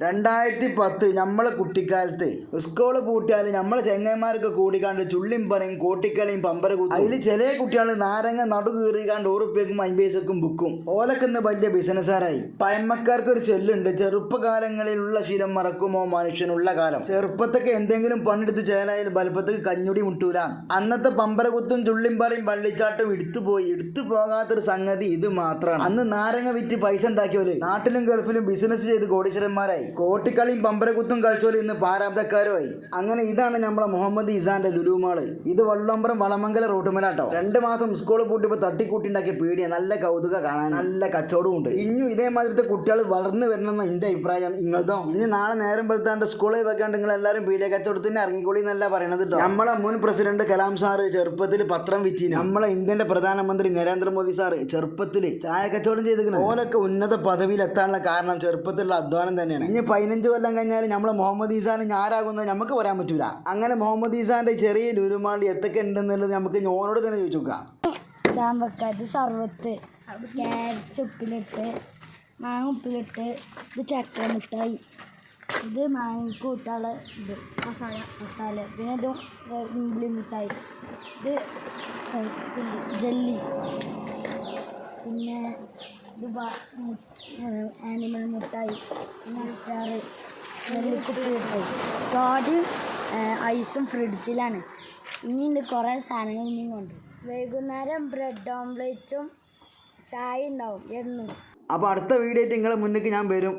2010 നമ്മളെ കുട്ടിക്കാലത്ത് സ്കൂൾ പൂട്ടിയാൽ നമ്മളെ ചെങ്ങന്മാർക്ക് കൂടിക്കാണ്ട് ചുള്ളിയും പറയും കോട്ടിക്കളിയും പമ്പര കുത്തും. അതിൽ ചില കുട്ടികൾ നാരങ്ങ നടു കീറിക്കാണ്ട് ഉറുപ്പ്യക്കും 50 പൈസക്കും ബുക്കും. ഓലക്കുന്ന് വലിയ ബിസിനസ്സുകാരായി. പയമ്മക്കാർക്ക് ഒരു ചെല്ലുണ്ട്, ചെറുപ്പകാലങ്ങളിലുള്ള ശീലം മറക്കുമോ മനുഷ്യനുള്ള കാലം. ചെറുപ്പത്തൊക്കെ എന്തെങ്കിലും പണിയെടുത്ത് ചേലായാൽ ബലപ്പത്തേക്ക് കഞ്ഞുടി മുട്ടൂല. അന്നത്തെ പമ്പര കുത്തും ചുള്ളിയും പറയും പള്ളിച്ചാട്ടും എടുത്തു പോകാത്തൊരു സംഗതി ഇത് മാത്രമാണ്. അന്ന് നാരങ്ങ വിറ്റ് പൈസ ഉണ്ടാക്കിയോല് നാട്ടിലും ഗൾഫിലും ബിസിനസ് ചെയ്ത് കോടീശ്വരന്മാരായി. കോട്ടിക്കളിയും പമ്പരക്കുത്തും കളിച്ചോല് ഇന്ന് പാരാബ്ദക്കാരുമായി. അങ്ങനെ ഇതാണ് നമ്മളെ മുഹമ്മദ് ഇസാന്റെ ലുലുമാള്. ഇത് വള്ളംപുറം വളമംഗല റോട്ടുമലാട്ടോ. 2 മാസം സ്കൂൾ പൂട്ടിയപ്പോൾ തട്ടിക്കൂട്ടി ഉണ്ടാക്കിയ പീടിയ. നല്ല കൗതുക കാണാൻ, നല്ല കച്ചവടവും ഉണ്ട്. ഇനിയും ഇതേമാതിരത്തെ കുട്ടികൾ വളർന്നു വരണമെന്ന എന്റെ അഭിപ്രായം. നിങ്ങളതോ? ഇനി നാളെ നേരം വെളുത്താണ്ട് സ്കൂളിൽ വെക്കാണ്ട് നിങ്ങൾ എല്ലാവരും പീടിയ കച്ചവടത്തിന് ഇറങ്ങിക്കോളി എന്നല്ല പറയണത് കേട്ടോ. നമ്മളെ മുൻ പ്രസിഡന്റ് കലാം സാറ് ചെറുപ്പത്തിൽ പത്രം വിറ്റിന്. നമ്മളെ ഇന്ത്യന്റെ പ്രധാനമന്ത്രി നരേന്ദ്രമോദി സാറ് ചെറുപ്പത്തിൽ ചായ കച്ചവടം ചെയ്തിരിക്കണം. ഓലൊക്കെ ഉന്നത പദവിയിൽ എത്താനുള്ള കാരണം ചെറുപ്പത്തിലുള്ള അധ്വാനം തന്നെയാണ്. ഇനി 15 കൊല്ലം കഴിഞ്ഞാൽ നമ്മളെ മുഹമ്മദ് ഈസാൻ ആരാകുന്നത് നമുക്ക് പറയാൻ പറ്റൂല. അങ്ങനെ മുഹമ്മദ് ഈസാന്റെ ചെറിയ ലുലുമാളി എത്തൊക്കെ ഉണ്ടെന്നുള്ളത് നമുക്ക് ഓനോട് തന്നെ ചോദിച്ചു നോക്കാം. ചാമ്പക്കാത് സർവത്ത്, ക്യാരറ്റ് ഉപ്പിലിട്ട്, മാങ്ങ ഉപ്പിലിട്ട്, ഇത് ചക്ര മിഠായി, ഇത് മാങ്ങക്കൂട്ടാള്, ഇത് മസാല, പിന്നെ ഇത് ഇംബ്ലി മിഠായി, ഇത് ജെല്ലി, പിന്നെ ഇത് ആനിമൽ മിഠായി, പിന്നെ അച്ചാറ്, നെല്ലിക്കുപ്പി മിഠായി. സോഡയും ഐസും ഫ്രിഡ്ജിലാണ്. ഇനിയുണ്ട് കുറേ സാധനങ്ങൾ ഇനിയും കൊണ്ട്. വൈകുന്നേരം ബ്രെഡ് ഓംലേറ്റും ചായ ഉണ്ടാവും എന്നും. അപ്പോൾ അടുത്ത വീഡിയോ ആയിട്ട് നിങ്ങളെ മുന്നിലേക്ക് ഞാൻ വരും.